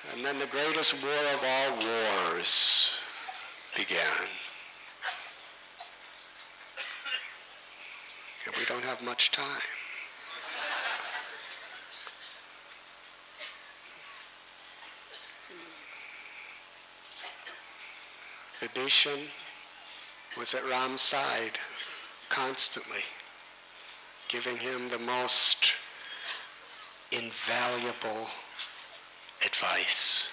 And then the greatest war of all wars began. And we don't have much time. Vibhishan was at Ram's side constantly, giving him the most invaluable advice.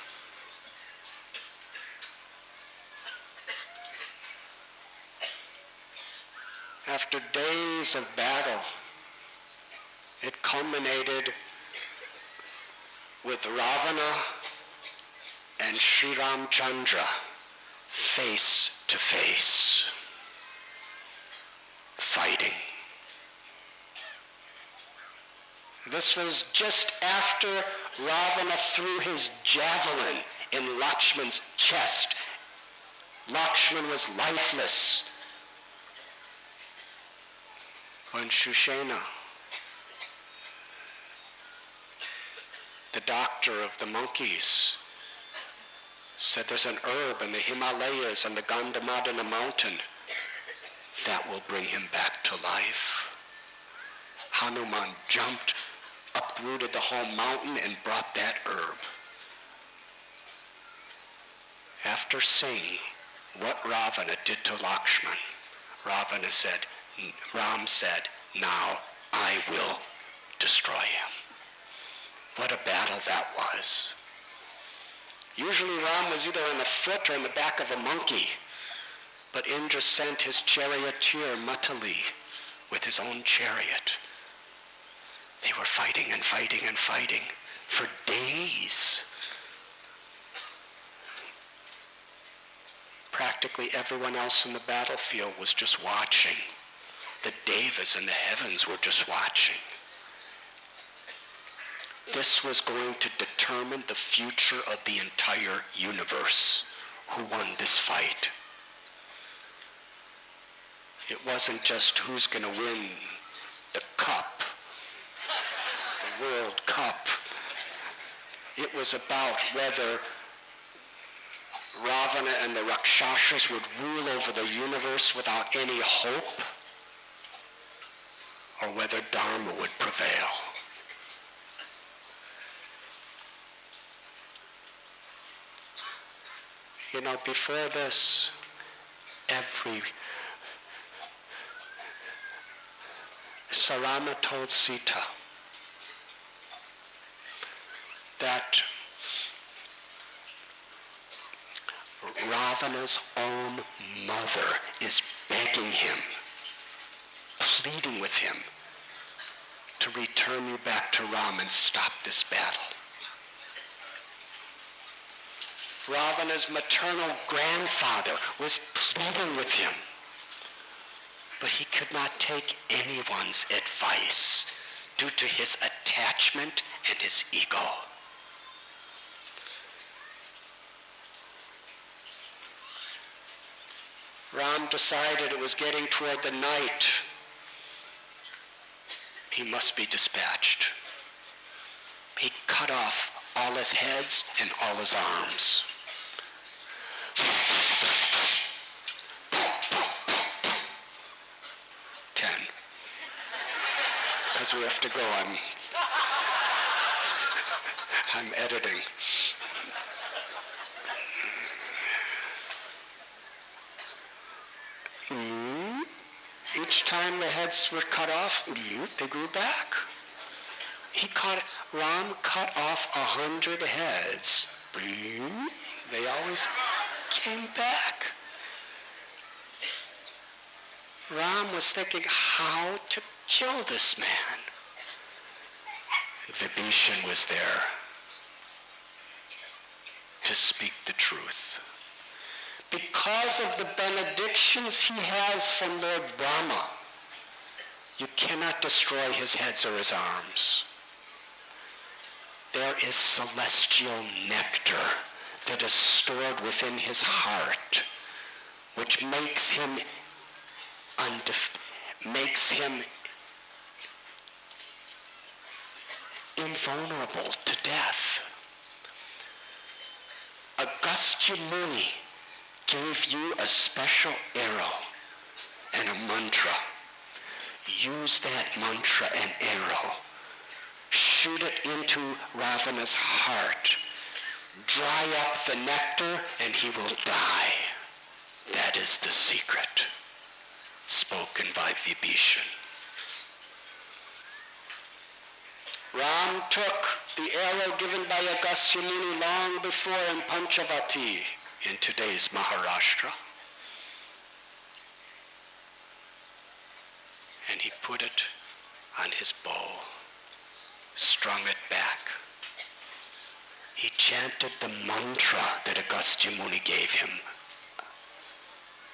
After days of battle, it culminated with Ravana and Sri Ramchandra face to face, fighting. This was just after Ravana threw his javelin in Lakshman's chest. Lakshman was lifeless. When Shushena, the doctor of the monkeys, said there's an herb in the Himalayas and the Gandhamadana mountain that will bring him back to life. Hanuman jumped, uprooted the whole mountain and brought that herb. After seeing what Ravana did to Lakshman, Ram said, now I will destroy him. What a battle that was. Usually Ram was either on the foot or in the back of a monkey, but Indra sent his charioteer Matali with his own chariot. They were fighting and fighting and fighting for days. Practically everyone else in the battlefield was just watching. The devas in the heavens were just watching. This was going to determine the future of the entire universe. Who won this fight? It wasn't just who's going to win the cup, the World Cup. It was about whether Ravana and the Rakshasas would rule over the universe without any hope, or whether Dharma would prevail. You know, before this, Rama told Sita that Ravana's own mother is begging him, pleading with him to return you back to Ram and stop this battle. Ravana's maternal grandfather was pleading with him, but he could not take anyone's advice due to his attachment and his ego. Ram decided it was getting toward the night. He must be dispatched. He cut off all his heads and all his arms. 10. Because we have to go. I'm editing. Each time the heads were cut off, they grew back. Ram cut off 100 heads. They always came back. Ram was thinking how to kill this man. Vibhishan was there to speak the truth. Because of the benedictions he has from Lord Brahma, you cannot destroy his heads or his arms. There is celestial nectar that is stored within his heart, which makes him invulnerable to death. Agastya Muni gave you a special arrow and a mantra. Use that mantra and arrow. Shoot it into Ravana's heart. Dry up the nectar and he will die. That is the secret spoken by Vibhishan. Ram took the arrow given by Agastya Muni long before in Panchavati, in today's Maharashtra, and he put it on his bow, strung it back. He chanted the mantra that Agastya Muni gave him,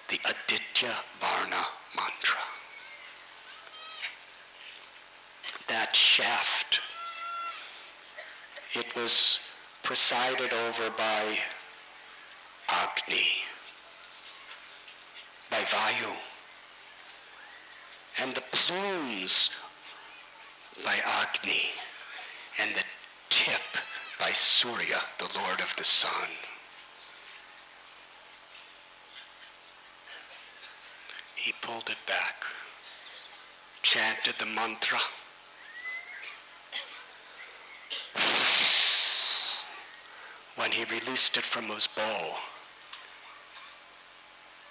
the Aditya Varna mantra. That shaft, it was presided over by Agni, by Vayu, and the plumes by Agni, and the tip by Surya, the Lord of the Sun. He pulled it back, chanted the mantra. When he released it from his bow,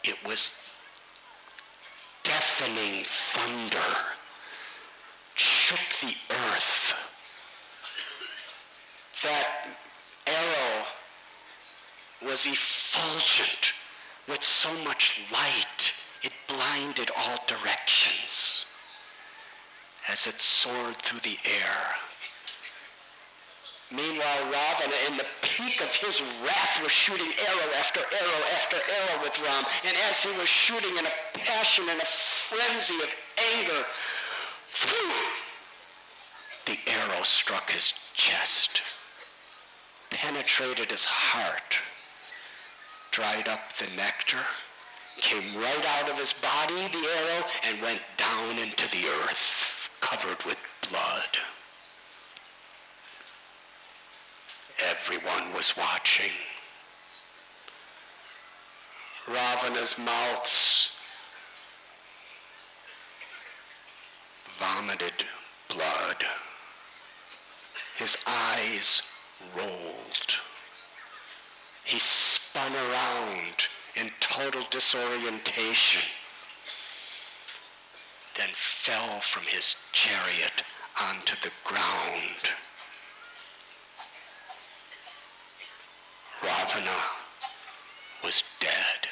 it was deafening thunder, shook the earth. That arrow was effulgent with so much light, it blinded all directions as it soared through the air. Meanwhile, Ravana, in the peak of his wrath, was shooting arrow after arrow after arrow with Ram. And as he was shooting in a passion and a frenzy of anger, the arrow struck his chest, penetrated his heart, dried up the nectar, came right out of his body, the arrow, and went down into the earth, covered with blood. Everyone was watching. Ravana's mouth vomited blood. His eyes rolled. He spun around in total disorientation, then fell from his chariot onto the ground. Ravana was dead.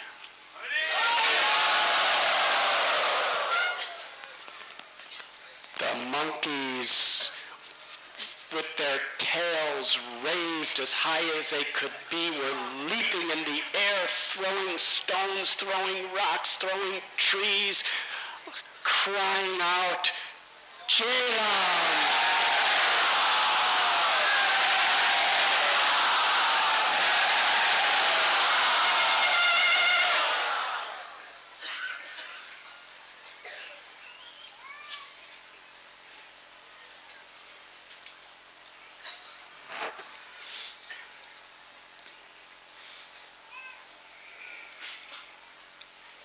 The monkeys, with their tails raised as high as they could be, were leaping in the air, throwing stones, throwing rocks, throwing trees, crying out, "Jairam!"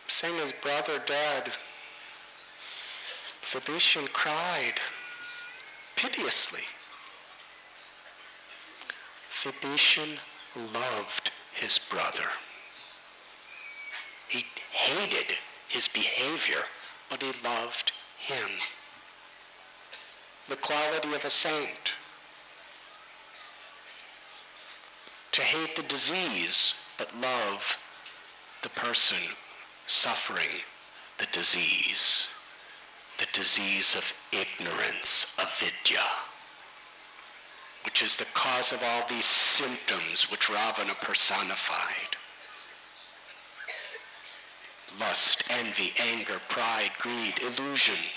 Seeing his brother dead, Vibhishan cried piteously. Vibhishan loved his brother. He hated his behavior, but he loved him. The quality of a saint. To hate the disease, but love the person suffering the disease of ignorance, avidya, which is the cause of all these symptoms which Ravana personified. Lust, envy, anger, pride, greed, illusion.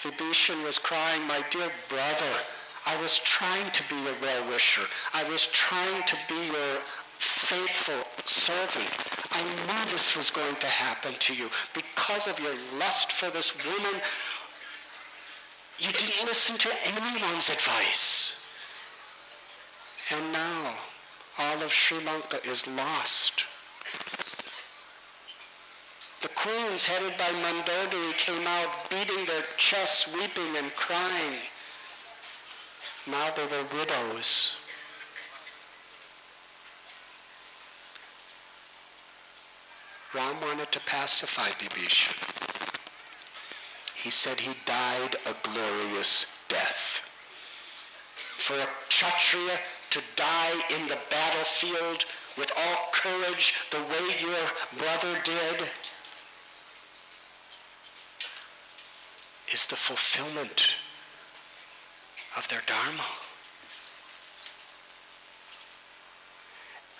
Vibhishan was crying, "My dear brother, I was trying to be your well-wisher. I was trying to be your faithful servant. I knew this was going to happen to you. Because of your lust for this woman, you didn't listen to anyone's advice. And now, all of Sri Lanka is lost. The queens, headed by Mandodari, came out beating their chests, weeping and crying. Now they were widows. Ram wanted to pacify Vibhishan. He said he died a glorious death. For a Kshatriya to die in the battlefield with all courage the way your brother did is the fulfillment of their dharma.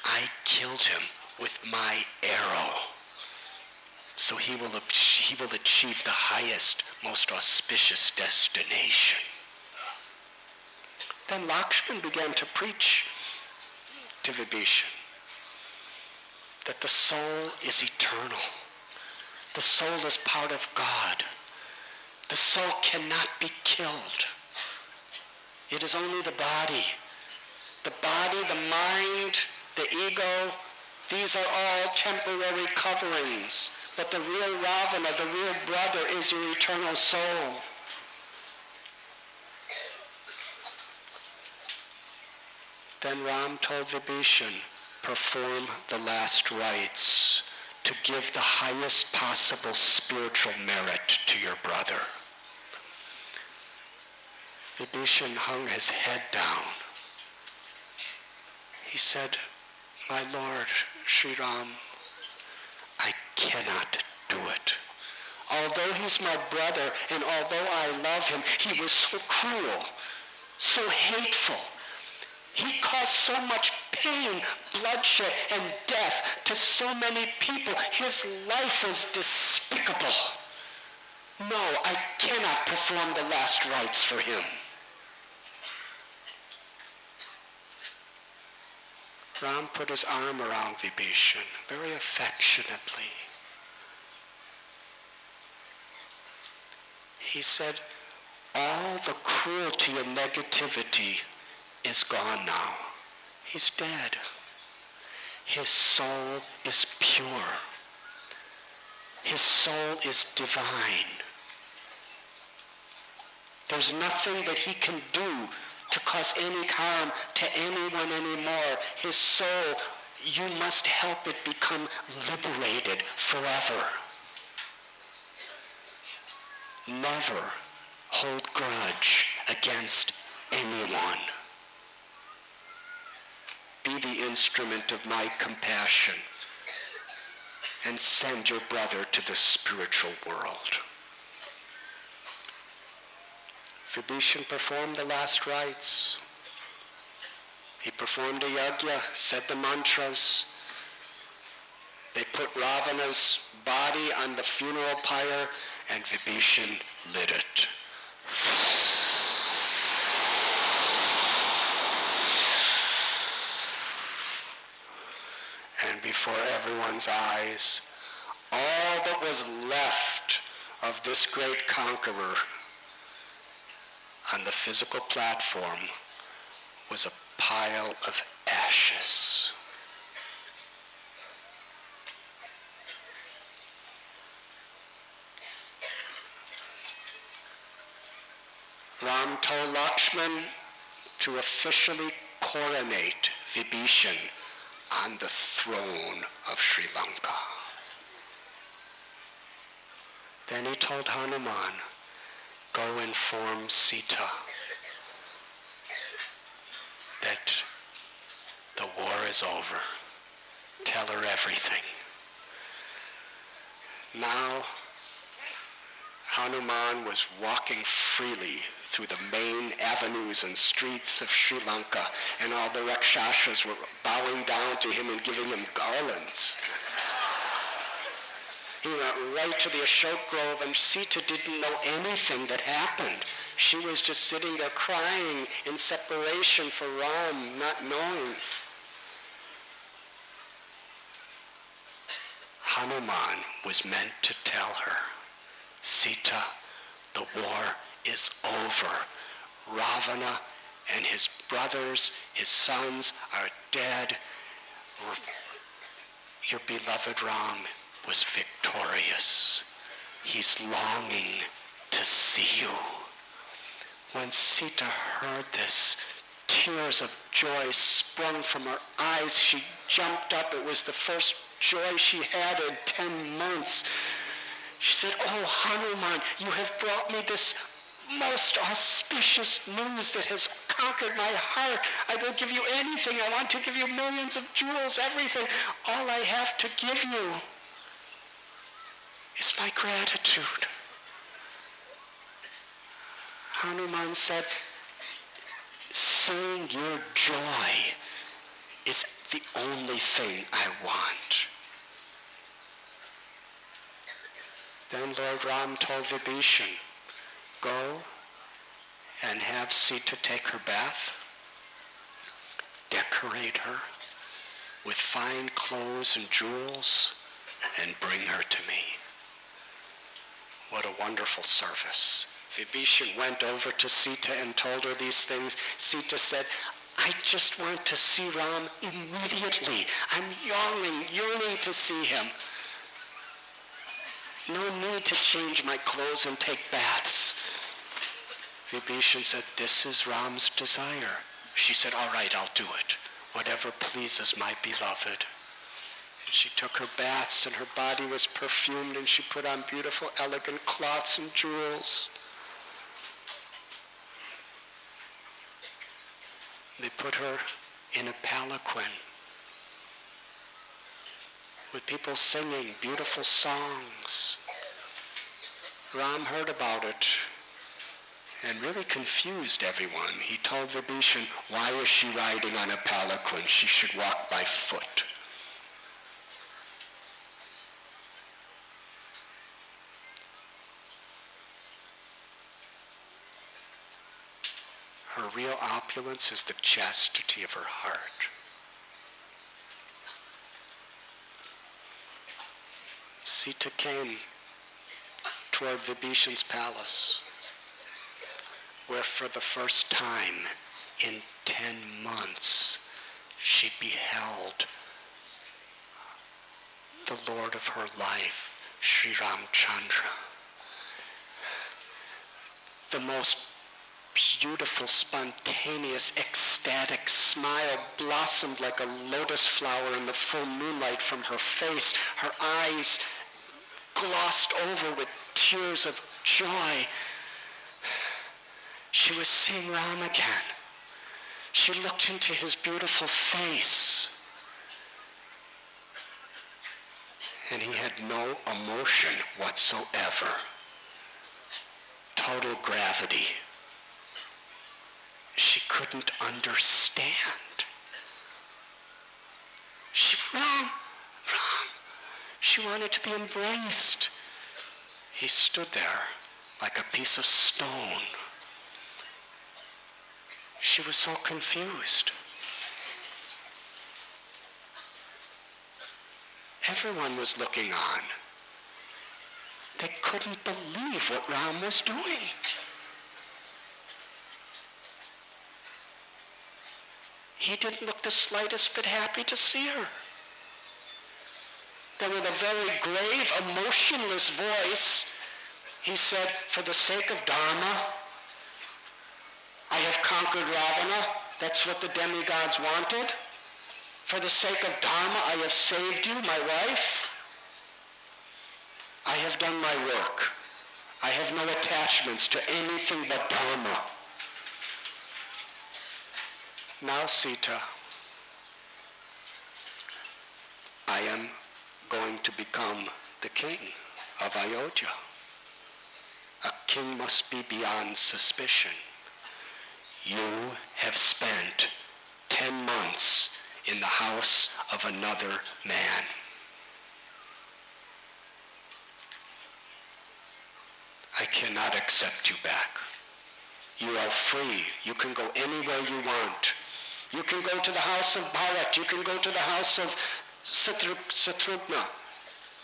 I killed him with my arrow, so he will achieve the highest, most auspicious destination. Then Lakshman began to preach to Vibhishan that the soul is eternal. The soul is part of God. The soul cannot be killed. It is only the body. The body, the mind, the ego, these are all temporary coverings. But the real Ravana, the real brother, is your eternal soul. Then Ram told Vibhishan, perform the last rites to give the highest possible spiritual merit to your brother. Vibhishan hung his head down. He said, my Lord, Sri Ram, I cannot do it. Although he's my brother and although I love him, he was so cruel, so hateful. He caused so much pain, bloodshed, and death to so many people. His life was despicable. No, I cannot perform the last rites for him. Ram put his arm around Vibhishan very affectionately. He said, all the cruelty and negativity is gone now. He's dead. His soul is pure. His soul is divine. There's nothing that he can do to cause any harm to anyone anymore. His soul, you must help it become liberated forever. Never hold grudge against anyone. Be the instrument of my compassion and send your brother to the spiritual world. Vibhishan performed the last rites. He performed a yajna, said the mantras. They put Ravana's body on the funeral pyre and Vibhishan lit it. And before everyone's eyes, all that was left of this great conqueror on the physical platform was a pile of ashes. Ram told Lakshman to officially coronate Vibhishan on the throne of Sri Lanka. Then he told Hanuman, go inform Sita that the war is over. Tell her everything. Now, Hanuman was walking freely through the main avenues and streets of Sri Lanka, and all the Rakshasas were bowing down to him and giving him garlands. He went right to the Ashok Grove, and Sita didn't know anything that happened. She was just sitting there crying in separation for Ram, not knowing. Hanuman was meant to tell her, Sita, the war is over. Ravana and his brothers, his sons are dead. Your beloved Ram was victorious. He's longing to see you. When Sita heard this, tears of joy sprung from her eyes. She jumped up. It was the first joy she had in 10 months. She said, "Oh, Hanuman, you have brought me this most auspicious news that has conquered my heart. I will give you anything. I want to give you millions of jewels, everything. All I have to give you is my gratitude." Hanuman said, "Seeing your joy is the only thing I want." Then Lord Ram told Vibhishan, "Go and have Sita take her bath, decorate her with fine clothes and jewels, and bring her to me." What a wonderful service. Vibhishan went over to Sita and told her these things. Sita said, "I just want to see Ram immediately. I'm yearning to see him. No need to change my clothes and take baths." Vibhishan said, "This is Ram's desire." She said, "All right, I'll do it. Whatever pleases my beloved." And she took her baths, and her body was perfumed, and she put on beautiful, elegant cloths and jewels. They put her in a palanquin with people singing beautiful songs. Ram heard about it and really confused everyone. He told Vibhishan, "Why is she riding on a palanquin? She should walk by foot." Her real opulence is the chastity of her heart. Sita came toward Vibhishan's palace, where for the first time in 10 months she beheld the Lord of her life, Sri Ramchandra. The most beautiful, spontaneous, ecstatic smile blossomed like a lotus flower in the full moonlight from her face. Her eyes glossed over with tears of joy. She was seeing Ram again. She looked into his beautiful face, and he had no emotion whatsoever. Total gravity. She couldn't understand. Ram. She wanted to be embraced. He stood there like a piece of stone. She was so confused. Everyone was looking on. They couldn't believe what Ram was doing. He didn't look the slightest bit happy to see her. Then with a very grave, emotionless voice, he said, "For the sake of Dharma, I have conquered Ravana. That's what the demigods wanted. For the sake of Dharma, I have saved you, my wife. I have done my work. I have no attachments to anything but Dharma. Now, Sita, I am going to become the king of Ayodhya. A king must be beyond suspicion. You have spent 10 months in the house of another man. I cannot accept you back. You are free. You can go anywhere you want. You can go to the house of Bharat. You can go to the house of Satrugna.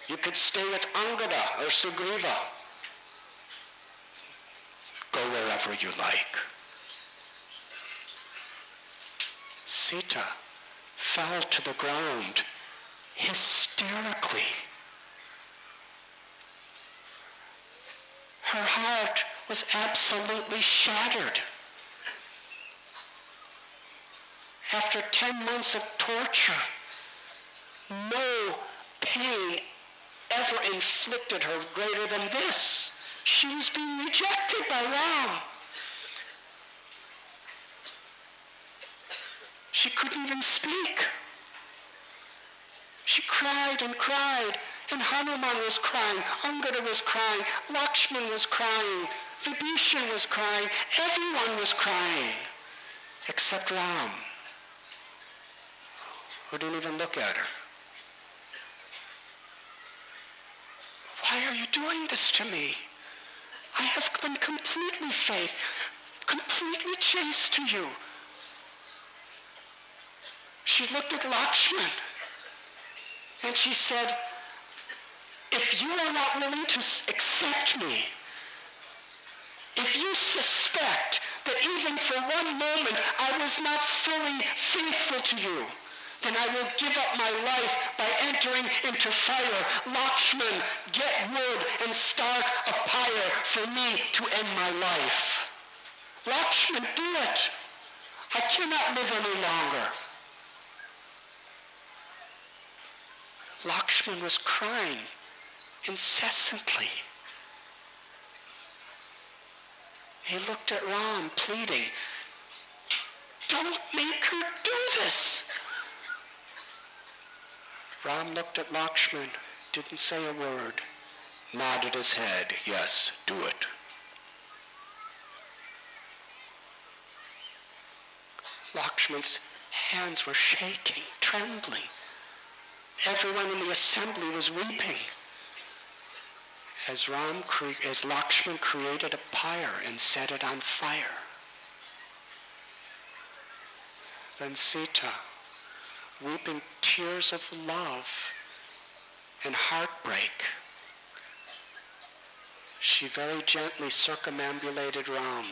You could stay with Angada or Sugriva. Go wherever you like. Sita fell to the ground hysterically. Her heart was absolutely shattered. After 10 months of torture, no pain ever inflicted her greater than this. She was being rejected by Ram. She couldn't even speak. She cried, and Hanuman was crying, Angada was crying, Lakshman was crying, Vibhishan was crying, everyone was crying, except Ram, who didn't even look at her. Why are you doing this to me? I have been completely faithful, completely chaste to you. She looked at Lakshman and she said, if you are not willing to accept me, if you suspect that even for one moment I was not fully faithful to you, then I will give up my life by entering into fire. Lakshman, get wood and start a pyre for me to end my life. Lakshman, do it. I cannot live any longer. Lakshman was crying incessantly. He looked at Ram, pleading, don't make her do this. Ram looked at Lakshman, didn't say a word, nodded his head, yes, do it. Lakshman's hands were shaking, trembling. Everyone in the assembly was weeping as Lakshman created a pyre and set it on fire. Then Sita, weeping tears of love and heartbreak, she very gently circumambulated Ram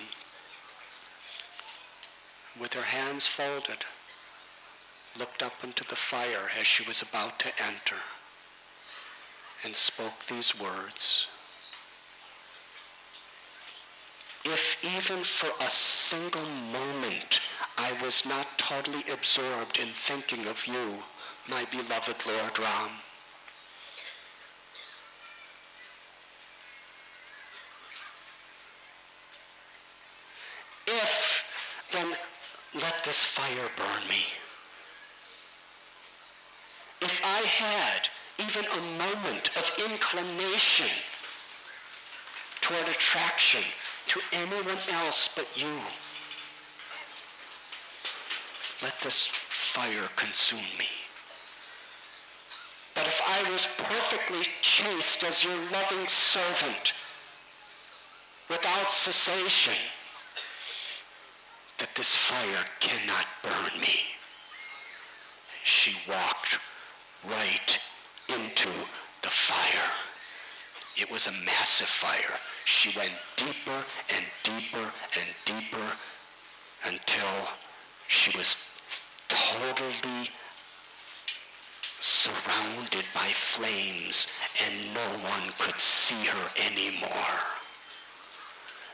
with her hands folded, looked up into the fire as she was about to enter, and spoke these words. If even for a single moment I was not totally absorbed in thinking of you, my beloved Lord Ram, then let this fire burn me. If I had even a moment of inclination toward attraction to anyone else but you, let this fire consume me. But if I was perfectly chaste as your loving servant, without cessation, that this fire cannot burn me. She walked right into the fire. It was a massive fire. She went deeper and deeper and deeper until she was totally surrounded by flames and no one could see her anymore.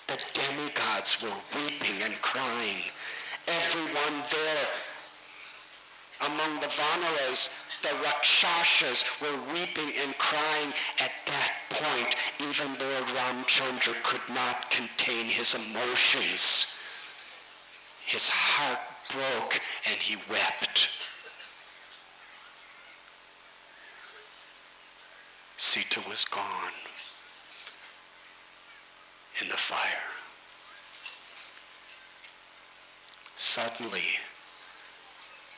The demigods were weeping and crying. Everyone there among the Vanaras, the Rakshasas, were weeping and crying. At that point, even Lord Ramchandra could not contain his emotions. His heart broke and he wept. Sita was gone in the fire. Suddenly,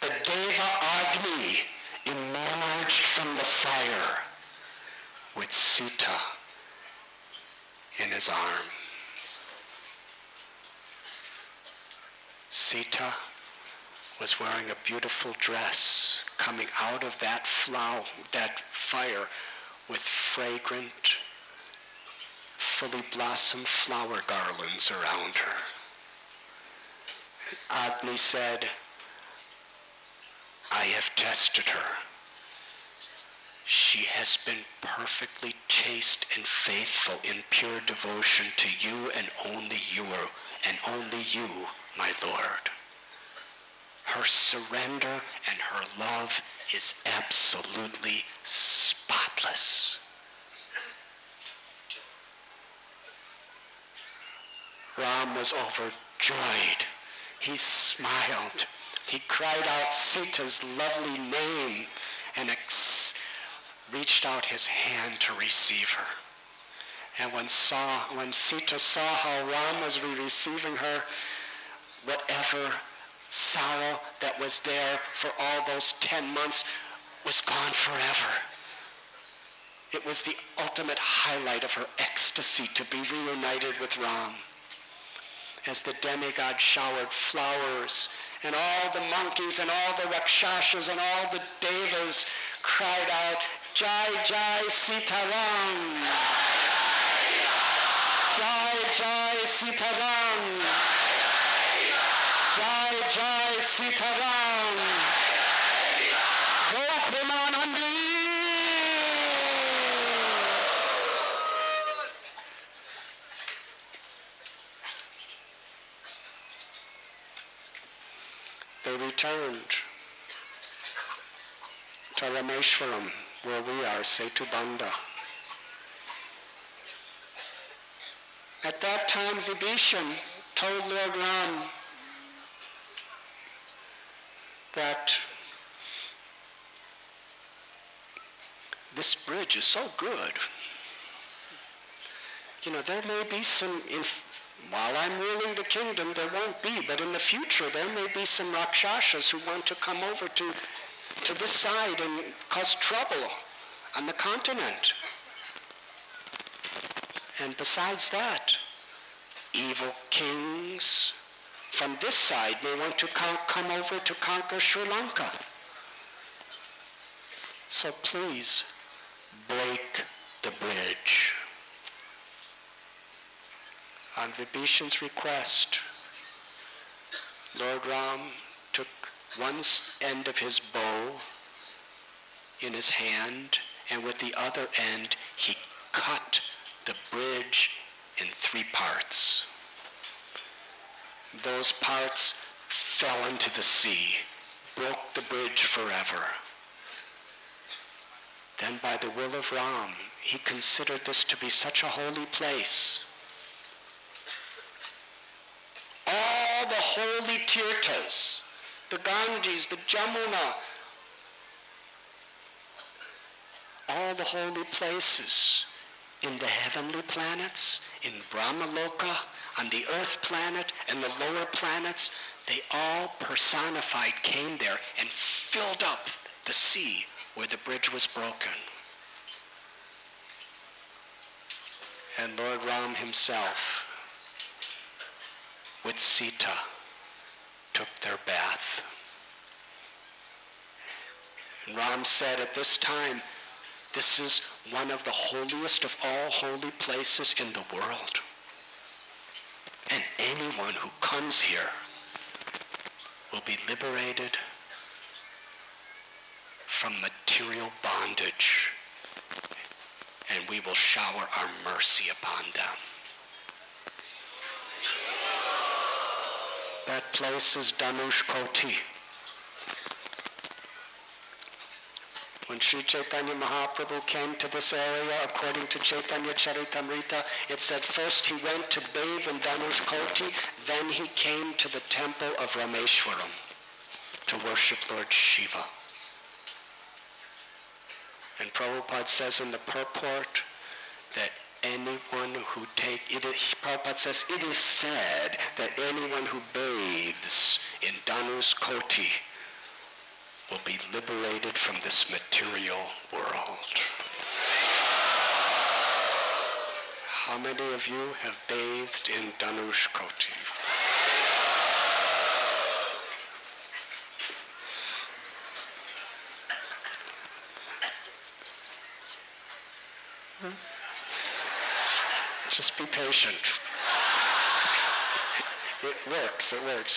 the Deva Agni emerged from the fire with Sita in his arm. Sita was wearing a beautiful dress coming out of that fire with fragrant, fully blossomed flower garlands around her. Agni said, I have tested her. She has been perfectly chaste and faithful in pure devotion to you and only you, my Lord. Her surrender and her love is absolutely spotless. Ram was overjoyed. He smiled. He cried out Sita's lovely name and reached out his hand to receive her. And when Sita saw how Ram was receiving her, whatever sorrow that was there for all those 10 months was gone forever. It was the ultimate highlight of her ecstasy to be reunited with Ram. As the demigod showered flowers, and all the monkeys and all the rakshasas and all the devas cried out, Jai Jai Sitaram! Jai Jai Sitaram! Jai Jai Sitaram! Gokulanandi! They returned to Rameshwaram, where we are, Setubandha. At that time, Vibhishan told Lord Ram that this bridge is so good. You know, there may be some, while I'm ruling the kingdom, there won't be, but in the future there may be some rakshasas who want to come over to this side and cause trouble on the continent. And besides that, evil kings from this side may want to come over to conquer Sri Lanka. So please, break the bridge. On Vibhishan's request, Lord Ram took one end of his bow in his hand, and with the other end he cut the bridge in 3 parts. Those parts fell into the sea, broke the bridge forever. Then by the will of Ram, he considered this to be such a holy place. All the holy tirthas, the Ganges, the Jamuna, all the holy places in the heavenly planets, in Brahmaloka, on the earth planet, and the lower planets, they all personified came there and filled up the sea where the bridge was broken. And Lord Ram himself, with Sita, took their bath. And Ram said at this time, this is one of the holiest of all holy places in the world. And anyone who comes here will be liberated from material bondage, and we will shower our mercy upon them. That place is Dhanushkoti. When Sri Chaitanya Mahaprabhu came to this area, according to Chaitanya Charitamrita, it said first he went to bathe in Dhanushkoti, then he came to the temple of Rameshwaram to worship Lord Shiva. And Prabhupada says in the purport that anyone who Prabhupada says, it is said that anyone who bathes in Dhanushkoti will be liberated from this material world. How many of you have bathed in Dhanushkoti? Just be patient. It works.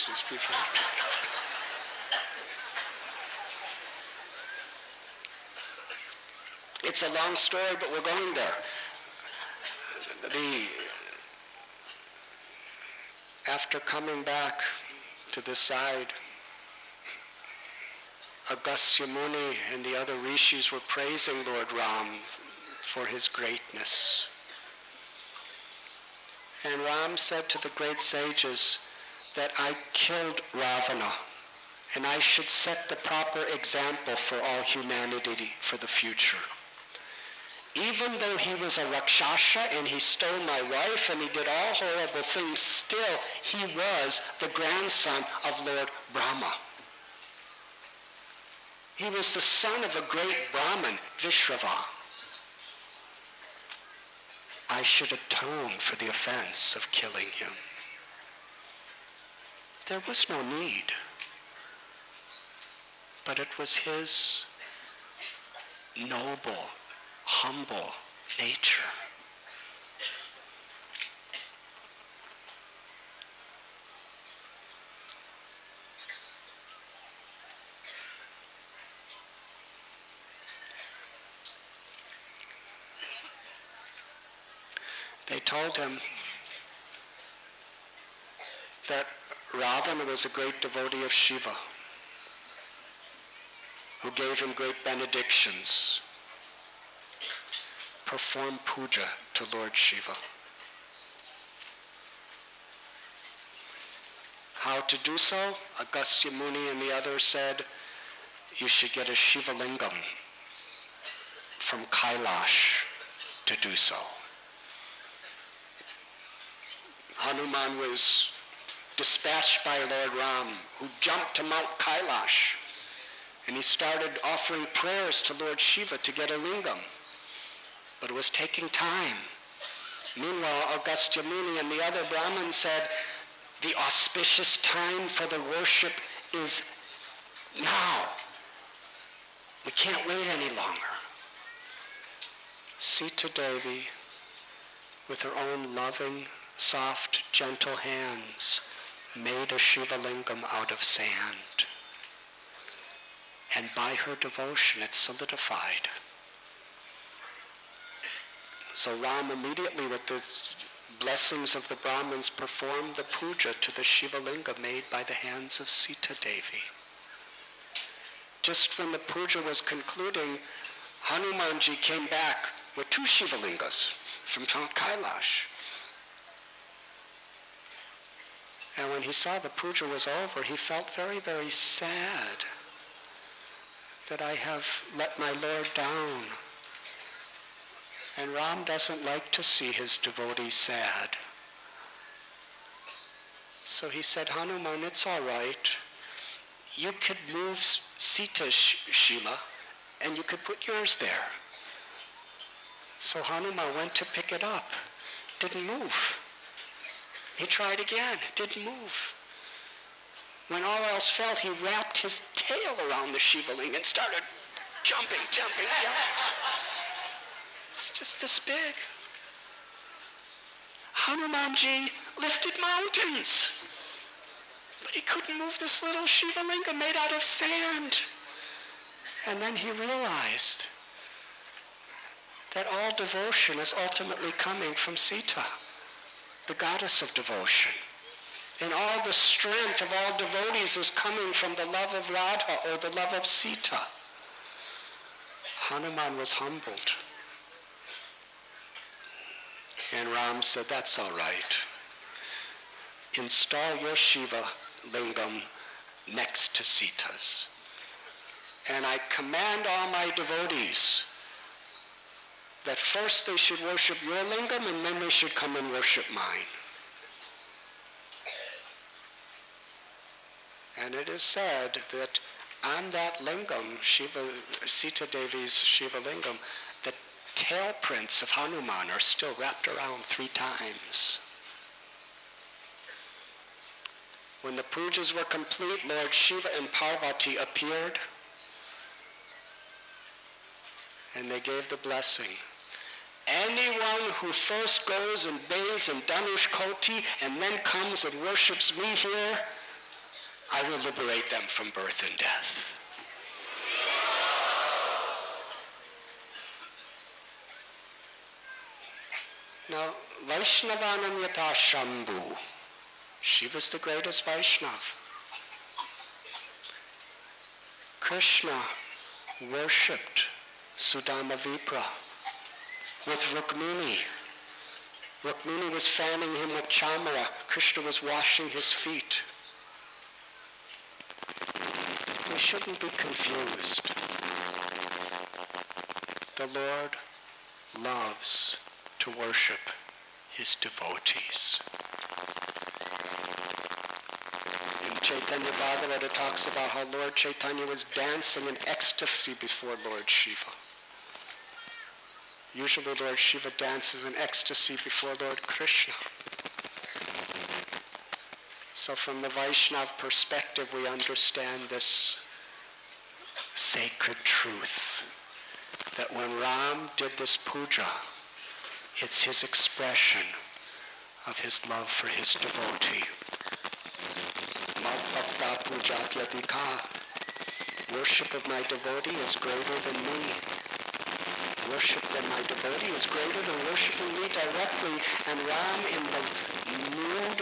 Just be patient. It's a long story, but we're going there. After coming back to this side, Agastya Muni and the other rishis were praising Lord Ram for his greatness. And Ram said to the great sages that I killed Ravana, and I should set the proper example for all humanity for the future. Even though he was a Rakshasa and he stole my wife and he did all horrible things, still he was the grandson of Lord Brahma. He was the son of a great Brahmin, Vishrava. I should atone for the offense of killing him. There was no need, but it was his noble, humble nature. They told him that Ravana was a great devotee of Shiva, who gave him great benedictions, performed puja to Lord Shiva. How to do so? Agastya Muni and the others said, you should get a Shiva lingam from Kailash to do so. Hanuman was dispatched by Lord Ram, who jumped to Mount Kailash, and he started offering prayers to Lord Shiva to get a lingam. But it was taking time. Meanwhile, Agastya Muni and the other Brahmins said, the auspicious time for the worship is now. We can't wait any longer. Sita Devi, with her own loving, soft, gentle hands, made a Shiva lingam out of sand. And by her devotion, it solidified. So Ram immediately, with the blessings of the Brahmins, performed the puja to the Shiva linga made by the hands of Sita Devi. Just when the puja was concluding, Hanumanji came back with 2 Shiva lingas from Mount Kailash. And when he saw the puja was over, he felt very, very sad that I have let my Lord down. And Ram doesn't like to see his devotee sad. So he said, Hanuman, it's all right. You could move Sita's Shila, and you could put yours there. So Hanuman went to pick it up. Didn't move. He tried again, didn't move. When all else failed, he wrapped his tail around the Shiva linga and started jumping. It's just this big. Hanumanji lifted mountains, but he couldn't move this little Shiva linga made out of sand. And then he realized that all devotion is ultimately coming from Sita, the goddess of devotion. And all the strength of all devotees is coming from the love of Radha or the love of Sita. Hanuman was humbled. And Ram said, that's all right. Install your Shiva lingam next to Sita's. And I command all my devotees that first they should worship your lingam and then they should come and worship mine. And it is said that on that lingam, Sita Devi's Shiva lingam, the tail prints of Hanuman are still wrapped around 3 times. When the pujas were complete, Lord Shiva and Parvati appeared, and they gave the blessing. Anyone who first goes and bathes in Danush Koti and then comes and worships me here, I will liberate them from birth and death. Now, Vaishnavanam yata Shambhu. She was the greatest Vaishnav. Krishna worshipped Sudama Vipra with Rukmini. Rukmini was fanning him with chamara. Krishna was washing his feet. We shouldn't be confused. The Lord loves to worship his devotees. In Chaitanya Bhagavata talks about how Lord Chaitanya was dancing in ecstasy before Lord Shiva. Usually Lord Shiva dances in ecstasy before Lord Krishna. So from the Vaishnava perspective, we understand this sacred truth that when Ram did this puja, it's his expression of his love for his devotee. Mad-bhakta puja-pyadika. Worship of my devotee is greater than me. Worship of my devotee is greater than worshiping me directly. And Ram, in the mood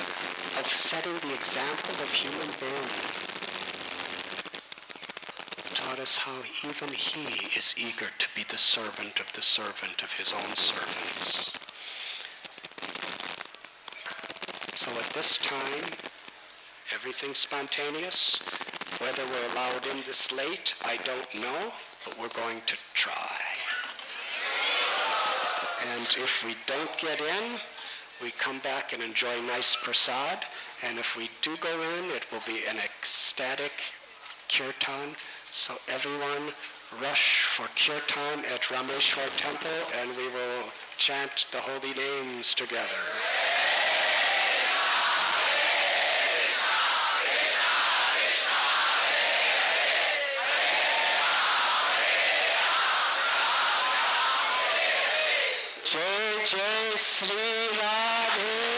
of setting the example of human being, taught us how even he is eager to be the servant of his own servants. So at this time, everything's spontaneous. Whether we're allowed in this late, I don't know, but we're going to try. And if we don't get in, we come back and enjoy nice prasad. And if we do go in, it will be an ecstatic kirtan. So everyone rush for kirtan at Rameshwar Temple, and we will chant the holy names together. Jai Jai Sri Radhe